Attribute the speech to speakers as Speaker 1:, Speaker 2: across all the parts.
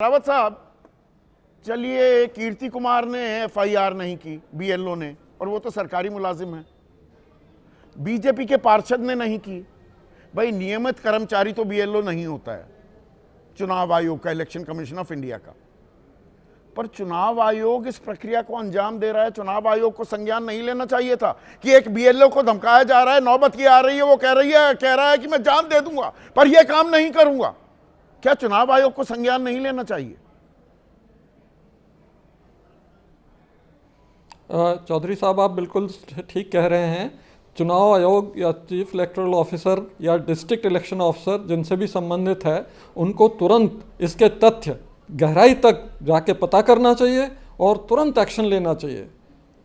Speaker 1: रावत साहब, चलिए कीर्ति कुमार ने एफआईआर नहीं की, बीएलओ ने, और वो तो सरकारी मुलाजिम है। बीजेपी के पार्षद ने नहीं की। भाई नियमित कर्मचारी तो बीएलओ नहीं होता है, चुनाव आयोग का, इलेक्शन कमीशन ऑफ इंडिया का। पर चुनाव आयोग इस प्रक्रिया को अंजाम दे रहा है। चुनाव आयोग को संज्ञान नहीं लेना चाहिए था कि एक बीएलओ को धमकाया जा रहा है, नौबत ये आ रही है, वो कह रहा है कि मैं जान दे दूंगा पर यह काम नहीं करूंगा। क्या चुनाव आयोग को संज्ञान नहीं लेना चाहिए?
Speaker 2: चौधरी साहब, आप बिल्कुल ठीक कह रहे हैं। चुनाव आयोग या चीफ इलेक्टोरल ऑफिसर या डिस्ट्रिक्ट इलेक्शन ऑफिसर जिनसे भी संबंधित है, उनको तुरंत इसके तथ्य गहराई तक जाके पता करना चाहिए और तुरंत एक्शन लेना चाहिए।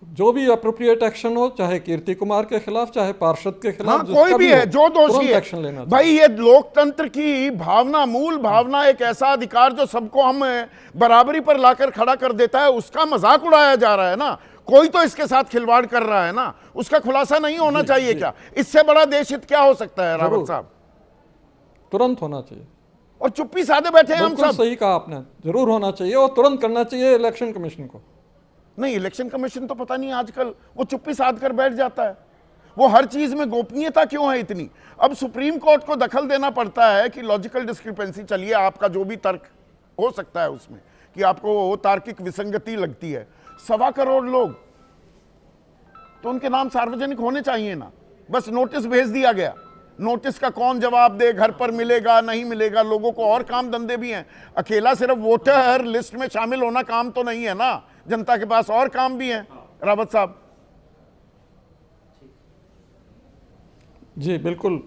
Speaker 2: जो भी अप्रोप्रिएट एक्शन हो, चाहे कीर्ति कुमार के खिलाफ, चाहे पार्षद के खिलाफ,
Speaker 1: हाँ, कोई भी है जो दोषी है,
Speaker 2: एक्शन लेना चाहिए।
Speaker 1: भाई ये लोकतंत्र की भावना, मूल भावना, एक ऐसा अधिकार जो सबको हम बराबरी पर लाकर खड़ा कर देता है, उसका मजाक उड़ाया जा रहा है ना। कोई तो इसके साथ खिलवाड़ कर रहा है ना, उसका खुलासा नहीं होना चाहिए क्या? इससे बड़ा देश हित क्या हो सकता है रावत साहब?
Speaker 2: तुरंत होना चाहिए।
Speaker 1: और चुप्पी साधे बैठे हैं हम सब।
Speaker 2: सही कहा आपने, जरूर होना चाहिए और तुरंत करना चाहिए इलेक्शन कमीशन को।
Speaker 1: नहीं, इलेक्शन कमीशन तो पता नहीं आजकल वो चुप्पी साध कर बैठ जाता है। वो हर चीज में गोपनीयता क्यों है इतनी? अब सुप्रीम कोर्ट को दखल देना पड़ता है कि लॉजिकल डिस्क्रिपेंसी, चलिए आपका जो भी तर्क हो सकता है उसमें कि आपको तार्किक विसंगति लगती है। 1.25 करोड़ लोग तो उनके नाम सार्वजनिक होने चाहिए ना। बस नोटिस भेज दिया गया, नोटिस का कौन जवाब दे, घर पर मिलेगा नहीं मिलेगा। लोगों को और काम धंधे भी हैं, अकेला सिर्फ वोटर लिस्ट में शामिल होना काम तो नहीं है ना, जनता के पास और काम भी हैं। रावत साहब
Speaker 2: जी बिल्कुल,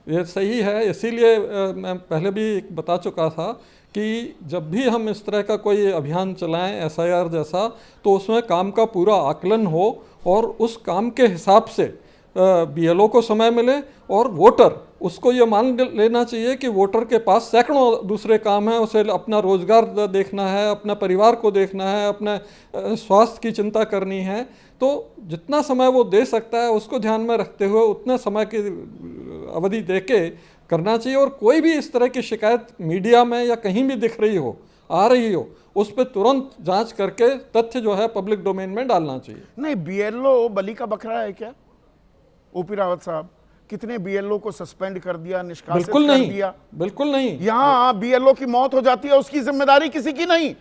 Speaker 2: ये सही है। इसीलिए मैं पहले भी बता चुका था कि जब भी हम इस तरह का कोई अभियान चलाएं एसआईआर जैसा, तो उसमें काम का पूरा आकलन हो और उस काम के हिसाब से बीएलओ को समय मिले और वोटर उसको ये मान लेना चाहिए कि वोटर के पास सैकड़ों दूसरे काम हैं। उसे अपना रोजगार देखना है, अपना परिवार को देखना है, अपने स्वास्थ्य की चिंता करनी है। तो जितना समय वो दे सकता है उसको ध्यान में रखते हुए उतने समय की अवधि देके करना चाहिए। और कोई भी इस तरह की शिकायत मीडिया में या कहीं भी दिख रही हो, आ रही हो, उस पर तुरंत जांच करके तथ्य जो है पब्लिक डोमेन में डालना चाहिए।
Speaker 1: नहीं, बीएलओ बलि का बकरा है क्या? ओपी रावत साहब, कितने बीएलओ को सस्पेंड कर दिया, निष्कासित कर दिया?
Speaker 2: बिल्कुल नहीं।
Speaker 1: यहां बीएलओ की मौत हो जाती है, उसकी जिम्मेदारी किसी की नहीं।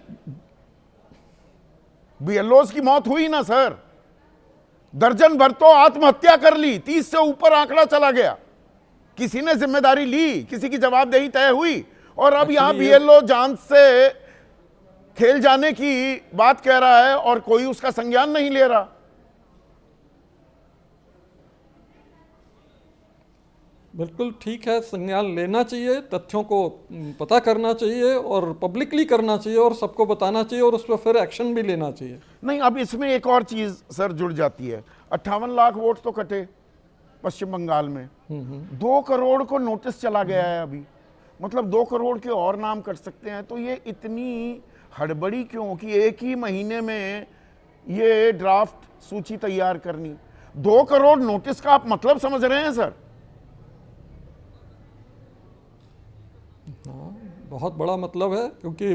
Speaker 1: बीएलओ की मौत हुई ना सर, दर्जन भर तो आत्महत्या कर ली, 30 से ऊपर आंकड़ा चला गया। किसी ने जिम्मेदारी ली, किसी की जवाबदेही तय हुई। और अब यहां बीएलओ जान से खेल जाने की बात कह रहा है और कोई उसका संज्ञान नहीं ले रहा।
Speaker 2: बिल्कुल ठीक है, संज्ञान लेना चाहिए, तथ्यों को पता करना चाहिए और पब्लिकली करना चाहिए और सबको बताना चाहिए और उस पर फिर एक्शन भी लेना चाहिए।
Speaker 1: नहीं, अब इसमें एक और चीज सर जुड़ जाती है। 58 लाख वोट तो कटे पश्चिम बंगाल में, 2 करोड़ को नोटिस चला गया है अभी, मतलब 2 करोड़ के और नाम कट सकते हैं। तो ये इतनी हड़बड़ी क्यों कि एक ही महीने में ये ड्राफ्ट सूची तैयार करनी? 2 करोड़ नोटिस का आप मतलब समझ रहे हैं सर?
Speaker 2: बहुत बड़ा मतलब है, क्योंकि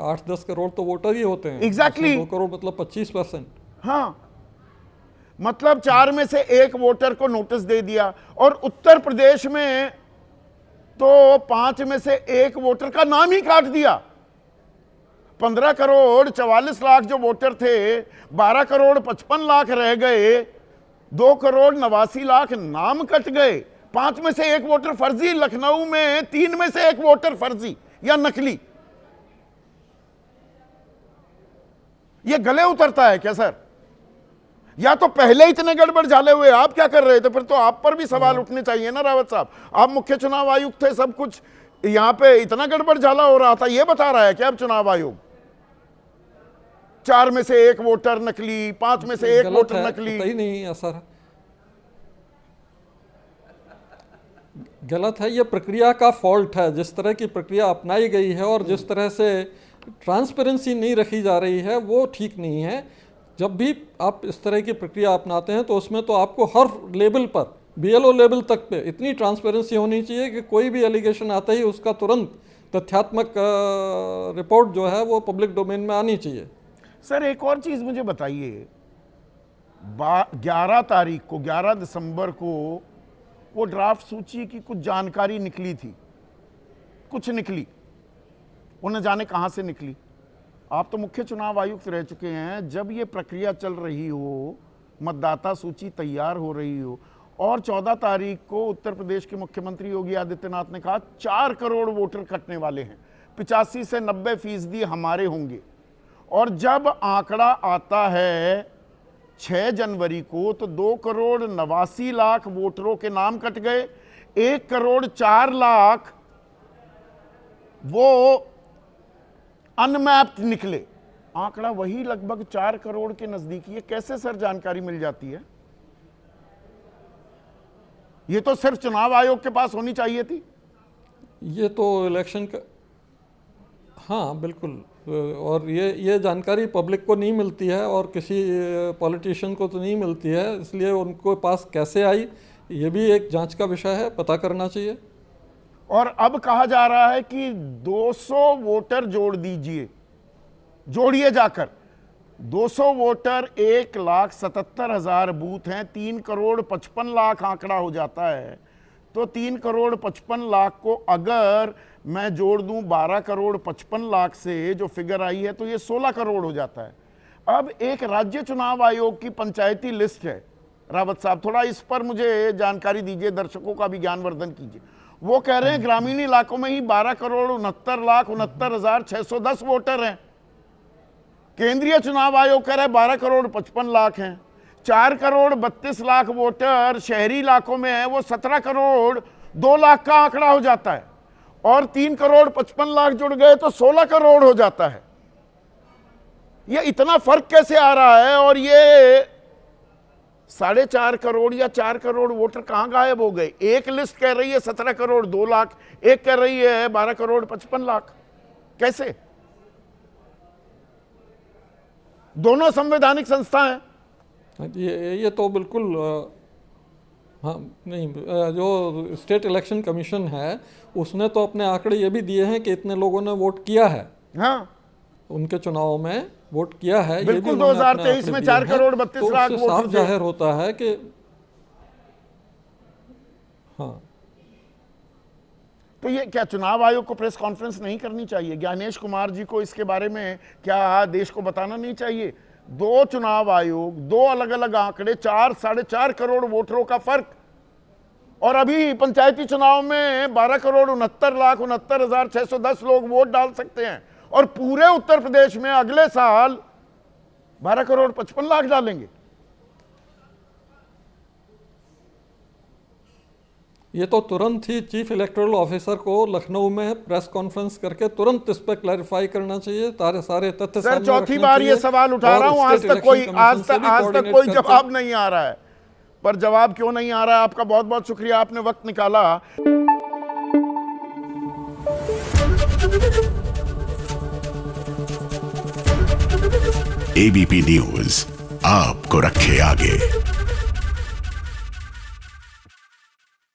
Speaker 2: 8-10 करोड़ तो वोटर ही होते हैं।
Speaker 1: एग्जैक्टली
Speaker 2: 2 करोड़ मतलब 25%।
Speaker 1: हाँ, मतलब 4 में से 1 वोटर को नोटिस दे दिया। और उत्तर प्रदेश में तो 5 में से 1 वोटर का नाम ही काट दिया। 15 करोड़ 44 लाख जो वोटर थे, 12 करोड़ 55 लाख रह गए, 2 करोड़ 89 लाख नाम कट गए। 5 में से 1 वोटर फर्जी। लखनऊ में 3 में से 1 वोटर फर्जी या नकली। यह गले उतरता है क्या सर? या तो पहले इतने गड़बड़ झाले हुए आप क्या कर रहे थे? फिर तो आप पर भी सवाल उठने चाहिए ना रावत साहब। आप मुख्य चुनाव आयुक्त थे, सब कुछ यहां पे इतना गड़बड़ झाला हो रहा था, यह बता रहा है क्या अब चुनाव आयोग? 4 में से 1 वोटर नकली, 5 में से 1 वोटर नकली।
Speaker 2: ही नहीं असर गलत है, ये प्रक्रिया का फॉल्ट है। जिस तरह की प्रक्रिया अपनाई गई है और जिस तरह से ट्रांसपेरेंसी नहीं रखी जा रही है, वो ठीक नहीं है। जब भी आप इस तरह की प्रक्रिया अपनाते हैं तो उसमें तो आपको हर लेवल पर, बीएलओ लेवल तक पे इतनी ट्रांसपेरेंसी होनी चाहिए कि कोई भी एलिगेशन आता ही उसका तुरंत तथ्यात्मक रिपोर्ट जो है वो पब्लिक डोमेन में आनी चाहिए।
Speaker 1: सर एक और चीज मुझे बताइए, 11 तारीख को 11 दिसंबर को वो ड्राफ्ट सूची की कुछ जानकारी निकली थी, कुछ निकली, वो न जाने कहां से निकली। आप तो मुख्य चुनाव आयुक्त रह चुके हैं, जब ये प्रक्रिया चल रही हो, मतदाता सूची तैयार हो रही हो, और 14 तारीख को उत्तर प्रदेश के मुख्यमंत्री योगी आदित्यनाथ ने कहा 4 करोड़ वोटर कटने वाले हैं, 85 से 90% हमारे होंगे, और जब आंकड़ा आता है 6 जनवरी को तो 2 करोड़ 89 लाख वोटरों के नाम कट गए, 1 करोड़ 4 लाख वो अनमैप्ड निकले। आंकड़ा वही लगभग 4 करोड़ के नजदीकी है। कैसे सर जानकारी मिल जाती है? ये तो सिर्फ चुनाव आयोग के पास होनी चाहिए थी।
Speaker 2: ये तो इलेक्शन का, हाँ बिल्कुल, और ये जानकारी पब्लिक को नहीं मिलती है और किसी पॉलिटिशियन को तो नहीं मिलती है, इसलिए उनको पास कैसे आई ये भी एक जांच का विषय है, पता करना चाहिए।
Speaker 1: और अब कहा जा रहा है कि 200 वोटर जोड़ दीजिए, जोड़िए जाकर 200 वोटर 1,77,000 बूथ हैं, 3 करोड़ 55 लाख आंकड़ा हो जाता है। तो 3 करोड़ 55 लाख को अगर मैं जोड़ दूं 12 करोड़ 55 लाख से जो फिगर आई है तो ये 16 करोड़ हो जाता है। अब एक राज्य चुनाव आयोग की पंचायती लिस्ट है, रावत साहब थोड़ा इस पर मुझे जानकारी दीजिए, दर्शकों का भी ज्ञानवर्धन कीजिए। वो कह रहे हैं ग्रामीण इलाकों में ही 12 करोड़ 69,69,610 वोटर हैं। केंद्रीय चुनाव आयोग कह रहा है 12 करोड़ 55 लाख हैं। 4 करोड़ 32 लाख वोटर शहरी इलाकों में है, वो 17 करोड़ 2 लाख का आंकड़ा हो जाता है, और 3 करोड़ 55 लाख जुड़ गए तो 16 करोड़ हो जाता है। ये इतना फर्क कैसे आ रहा है? और ये 4.5 करोड़ या 4 करोड़ वोटर कहां गायब हो गए? एक लिस्ट कह रही है 17 करोड़ 2 लाख, एक कह रही है 12 करोड़ 55 लाख। कैसे? दोनों संवैधानिक संस्था हैं।
Speaker 2: ये तो बिल्कुल हाँ नहीं, जो स्टेट इलेक्शन कमीशन है उसने तो अपने आंकड़े ये भी दिए हैं कि इतने लोगों ने वोट किया है,
Speaker 1: हाँ
Speaker 2: उनके चुनाव में वोट किया है।
Speaker 1: बिल्कुल 2023 में 4 करोड़ 32 लाख
Speaker 2: वोट साफ जाहिर होता है कि हाँ।
Speaker 1: तो ये क्या चुनाव आयोग को प्रेस कॉन्फ्रेंस नहीं करनी चाहिए? ज्ञानेश कुमार जी को इसके बारे में क्या देश को बताना नहीं चाहिए? 2 चुनाव आयोग, 2 अलग अलग आंकड़े, 4-4.5 करोड़ वोटरों का फर्क, और अभी पंचायती चुनाव में 12 करोड़ 69,69,610 लोग वोट डाल सकते हैं, और पूरे उत्तर प्रदेश में अगले साल 12 करोड़ 55 लाख डालेंगे।
Speaker 2: ये तो तुरंत ही चीफ इलेक्टोरल ऑफिसर को लखनऊ में प्रेस कॉन्फ्रेंस करके तुरंत इस पर क्लैरिफाई करना चाहिए, सारे तथ्य
Speaker 1: सर
Speaker 2: सामने
Speaker 1: चौथी
Speaker 2: रखने
Speaker 1: बार ये
Speaker 2: चाहिए।
Speaker 1: सवाल उठा रहा हूं, आज तक कोई जवाब नहीं आ रहा है। पर जवाब क्यों नहीं आ रहा है? आपका बहुत बहुत शुक्रिया, आपने वक्त निकाला।
Speaker 3: एबीपी न्यूज आपको रखे आगे।